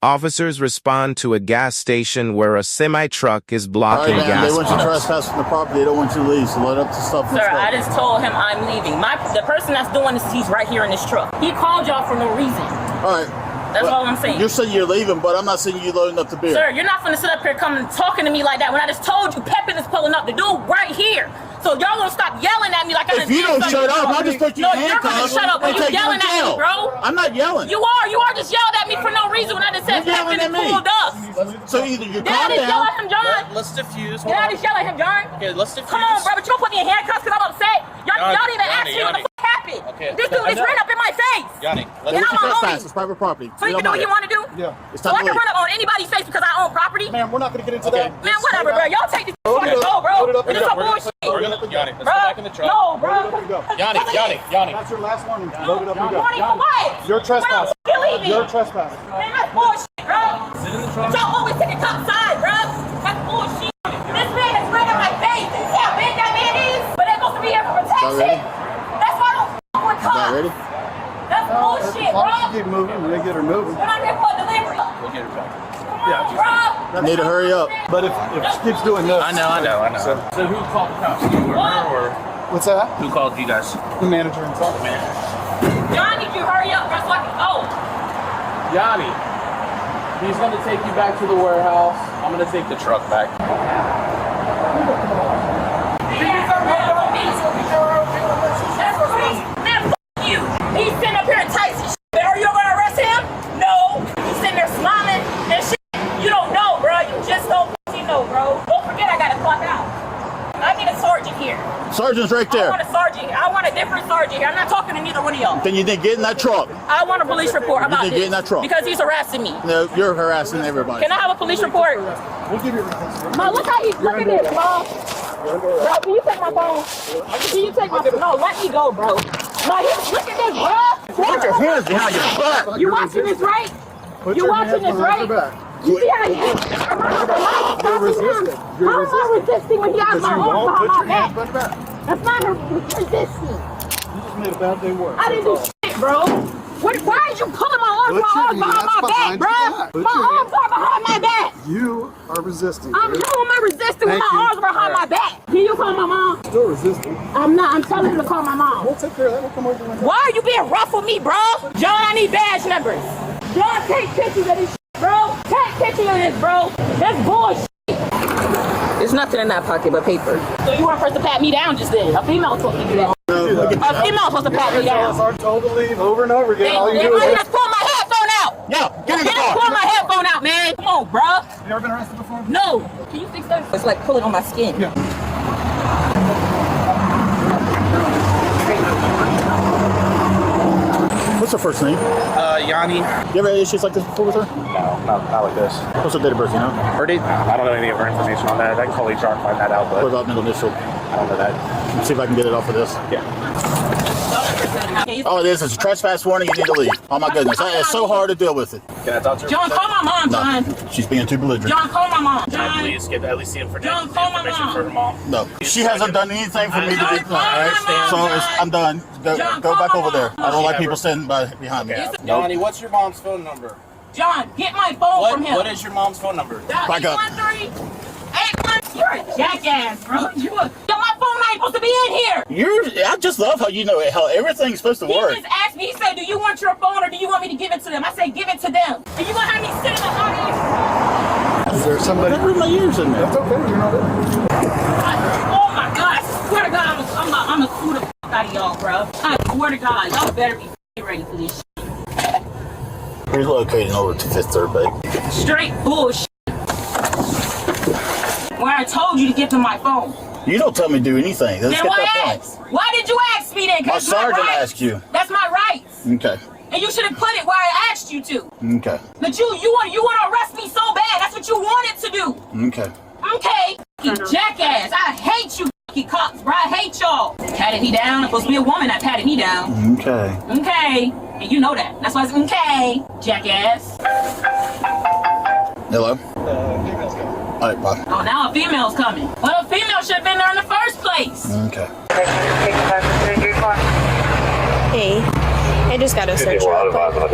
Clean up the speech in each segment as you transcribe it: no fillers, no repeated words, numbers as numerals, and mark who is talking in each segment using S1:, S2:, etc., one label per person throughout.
S1: Officers respond to a gas station where a semi-truck is blocking gas
S2: They want you
S1: pumps.
S2: trespassing the property. They don't want you to leave, so let up the stuff.
S3: Sir, I just told him I'm leaving. The person that's doing this, he's right here in this truck. He called y'all for no reason.
S2: All right.
S3: That's all I'm saying.
S2: You're saying you're leaving, but I'm not saying you're loading up the beer.
S3: Sir, you're not finna sit up here coming talking to me like that when I just told you Pepin is pulling up. The dude right here. So y'all gonna stop yelling at me like I'm.
S2: If you don't shut up, I'll just put you in handcuffs.
S3: No, you're gonna shut up. You're yelling at me, bro.
S2: I'm not yelling.
S3: You are just yelled at me for no reason when I just said Pepin is pulled up.
S2: So either you
S3: Did I
S2: calm
S3: just yell
S2: down.
S3: at him, John?
S4: Let's diffuse.
S3: Did I just yell at him, John?
S4: Okay, let's diffuse.
S3: Come on, bro, but you don't put me in handcuffs because I'm upset. Y'all didn't even ask me what the fuck happened.
S4: Okay.
S3: This dude just ran up in my face.
S4: Yanni,
S3: And I'm a homie.
S2: It's private property.
S3: So you can do what you want to do?
S2: Yeah. It's
S3: So
S2: time
S3: I
S2: to
S3: can
S2: leave.
S3: run up on anybody's face because I own property?
S2: Man, we're not going to get into that.
S3: Man, whatever, bro. Y'all take this fucking go, bro. This is some bullshit.
S4: we're gonna, Yanni, let's
S3: Bro,
S4: go back in the truck.
S3: no, bro.
S4: Yanni.
S2: That's your last warning. Load it up and go.
S3: Warning for what?
S2: You're trespassing.
S3: When I'm leaving.
S2: You're trespassing.
S3: Man, that's bullshit, bro.
S4: Sit in the truck.
S3: Y'all always take the top side, bro. That's bullshit. This man is right in my face. You see how big that man is? But they're supposed to be here for protection. That's why I don't fuck with cops.
S2: Not ready?
S3: That's bullshit, bro.
S2: Keep moving. They get her moving.
S3: We're not here for a delivery.
S4: We'll get her back.
S3: Come on, bro.
S2: Need to hurry up.
S5: But if she keeps doing this,
S4: I know. So who called the cops? You or
S5: what's that?
S4: who called you guys?
S5: The manager himself.
S3: John, need you hurry up, bro, so I can go.
S4: Yanni, he's gonna take you back to the warehouse. I'm gonna take the truck back.
S3: That's crazy. Man, fuck you. He's sitting up here and Tyson shit. Are you gonna arrest him? No. He's sitting there smiling and shit. You don't know, bro. You just don't know, bro. Don't forget I gotta clock out. I need a sergeant here.
S2: Sergeant's right
S3: I
S2: there.
S3: want a sergeant. I want a different sergeant here. I'm not talking to neither one of y'all.
S2: Then you didn't get in that truck.
S3: I want a police report about
S2: didn't
S3: this.
S2: get in that truck.
S3: Because he's harassing me.
S2: No, you're harassing everybody.
S3: Can I have a police report?
S5: We'll give you a
S3: Ma, look how he's looking at this, Ma. Bro, can you take my phone? Can you take my phone? No, let me go, bro. No, look at this, bro.
S2: Put your hands behind your butt.
S3: You watching this, right? You watching this, right? You see how he is?
S5: You're resisting.
S3: How am I resisting when he has my arm
S5: Put your
S3: behind my
S5: hands
S3: back?
S5: behind your back.
S3: That's not resisting.
S5: You just made a bad day worse.
S3: I didn't do shit, bro. Why are you pulling my arms?
S5: Put
S3: My
S5: your
S3: arms behind
S5: hands
S3: my back,
S5: behind
S3: bro.
S5: your back. Put
S3: My
S5: your
S3: arms are behind my back.
S5: You are resisting.
S3: How am I resisting with
S5: Thank
S3: my
S5: you.
S3: arms behind my back? Can you call my mom?
S5: Still resisting.
S3: I'm not. I'm telling him to call my mom.
S5: We'll take care of that. We'll come over and
S3: Why are you being rough with me, bro? John, I need badge numbers. John, take pictures of this shit, bro. Take pictures of this, bro. That's bullshit. There's nothing in that pocket but paper. So you weren't supposed to pat me down just then. A female was supposed to do that. A female was supposed to pat me down.
S5: are told to leave over and over again. All you do
S3: Everybody
S5: is
S3: just pull my headphone out.
S2: Yeah, get in the
S3: Get him
S2: car.
S3: pull my headphone out, man. Come on, bro.
S5: You ever been arrested before?
S3: No. Can you fix that? It's like pulling on my skin.
S5: Yeah.
S2: What's her first name?
S4: Yanni.
S2: You ever had issues like this before with her?
S4: No, not like this.
S2: What's her date of birth, you know?
S4: Her date? I don't know any of her information on that. I can call HR and find that out,
S2: What
S4: but
S2: about middle initial?
S4: I don't know that.
S2: Let's see if I can get it off of this.
S4: Yeah.
S2: Oh, it is. It's a trespass warning. You need to leave. Oh, my goodness. It's so hard to deal with it.
S4: Can I talk to her?
S3: John, call my mom, John.
S2: No, she's being too belligerent.
S3: John, call my mom.
S4: Can I
S3: John.
S4: please get at least the
S3: John, call my
S4: information
S3: mom.
S4: for her mom?
S2: No, she hasn't done anything for me to
S3: John,
S2: be.
S3: call
S2: All right,
S3: my mom,
S2: so
S3: John.
S2: I'm done.
S3: John,
S2: Go
S3: call
S2: back
S3: my
S2: over there.
S3: mom.
S2: I don't like
S4: She
S2: people
S4: ever-
S2: standing behind me.
S4: Yanni, what's your mom's phone number?
S3: John, get my phone from him.
S4: What is your mom's phone number?
S2: Back up.
S3: 813-81. You're a jackass, bro. My phone ain't supposed to be in here.
S2: I just love how you know how everything's supposed to
S3: He
S2: work.
S3: just asked me, he said, do you want your phone or do you want me to give it to them? I said, give it to them. And you gonna have me sit in the audience?
S5: Is there somebody?
S2: I my ears in there.
S5: That's okay. You're not there.
S3: Oh my God, I swear to God, I'm gonna sue the fuck out of y'all, bro. I swear to God, y'all better be ready for this shit.
S2: We're located over to Fifth Third, babe.
S3: Straight bullshit. When I told you to give them my phone.
S2: You don't tell me to do anything. Let's
S3: Then
S2: get
S3: why
S2: that
S3: ask?
S2: point.
S3: Why did you ask me then? 'Cause
S2: My
S3: it's my
S2: sergeant
S3: rights.
S2: asked you.
S3: That's my rights.
S2: Okay.
S3: And you should have put it where I asked you to.
S2: Okay.
S3: But you want to arrest me so bad. That's what you wanted to do.
S2: Okay.
S3: Okay. You jackass. I hate you cops, bro. I hate y'all. Patted me down. It's supposed to be a woman that patted me down.
S2: Okay.
S3: Okay. And you know that. That's why it's okay. Jackass.
S2: Hello? All right, bye.
S3: Oh, now a female's coming. Well, a female should have been there in the first place.
S2: Okay.
S6: Hey, just got to search you real quick.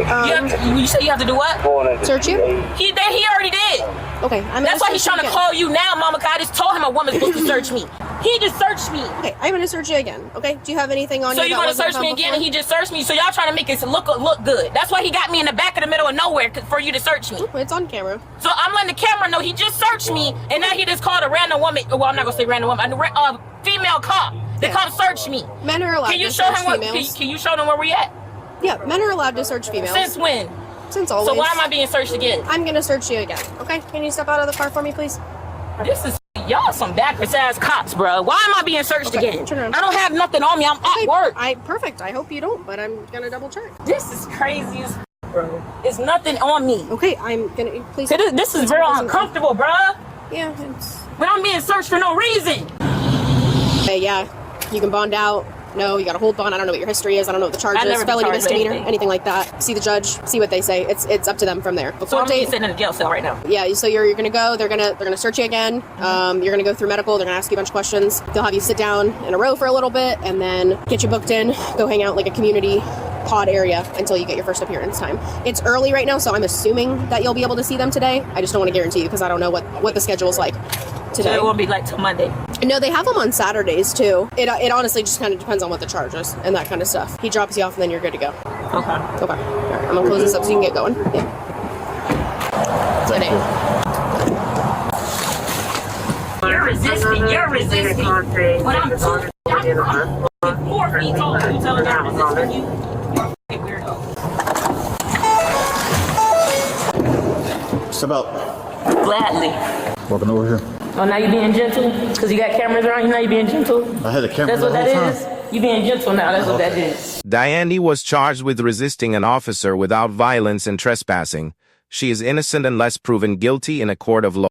S3: You say you have to do what?
S6: Search you?
S3: He already did.
S6: Okay,
S3: That's why he's trying to call you now, Mama. Cause I just told him a woman's supposed to search me. He just searched me.
S6: Okay, I'm gonna search you again. Okay, do you have anything on you?
S3: So you're gonna search me again, and he just searched me. So y'all trying to make it look good. That's why he got me in the back of the middle of nowhere for you to search me.
S6: It's on camera.
S3: So I'm letting the camera know he just searched me, and now he just called a random woman. Well, I'm not gonna say random woman. A female cop to come search me.
S6: Men are allowed to search females.
S3: Can you show them where we at?
S6: Yeah, men are allowed to search females.
S3: Since when?
S6: Since always.
S3: So why am I being searched again?
S6: I'm gonna search you again. Okay, can you step out of the car for me, please?
S3: This is y'all some backwards ass cops, bro. Why am I being searched again?
S6: Turn around.
S3: I don't have nothing on me. I'm at work.
S6: Perfect. I hope you don't, but I'm gonna double check.
S3: This is crazy as bro. There's nothing on me.
S6: Okay, I'm gonna please.
S3: This is real uncomfortable, bro.
S6: Yeah, it's.
S3: But I'm being searched for no reason.
S6: Hey, yeah, you can bond out. No, you got to hold bond. I don't know what your history is. I don't know what the charge is. Felony, misdemeanor, anything like that. See the judge. See what they say. It's up to them from there.
S3: So I'm sitting in a jail cell right now.
S6: Yeah. So you're gonna go. They're gonna search you again. You're gonna go through medical. They're gonna ask you a bunch of questions. They'll have you sit down in a row for a little bit, and then get you booked in. Go hang out like a community pod area until you get your first appearance time. It's early right now, so I'm assuming that you'll be able to see them today. I just don't want to guarantee you because I don't know what the schedule is like today.
S3: So it won't be like till Monday.
S6: No, they have them on Saturdays too. It honestly just kind of depends on what the charge is and that kind of stuff. He drops you off and then you're good to go.
S3: Okay.
S6: Okay. All right, I'm gonna close this up so you can get going. Yeah.
S2: Thank you.
S3: You're resisting. When I'm 4 feet tall, you telling me I'm resisting you? You're a weirdo.
S2: Step out.
S3: Gladly.
S2: Walking over here.
S3: Oh, now you being gentle? Because you got cameras around you, now you being gentle?
S2: I had a camera
S3: That's what
S2: the
S3: that
S2: whole
S3: is?
S2: time.
S3: You being gentle now, that's what that is.
S1: Diane was charged with resisting an officer without violence and trespassing. She is innocent unless proven guilty in a court of law.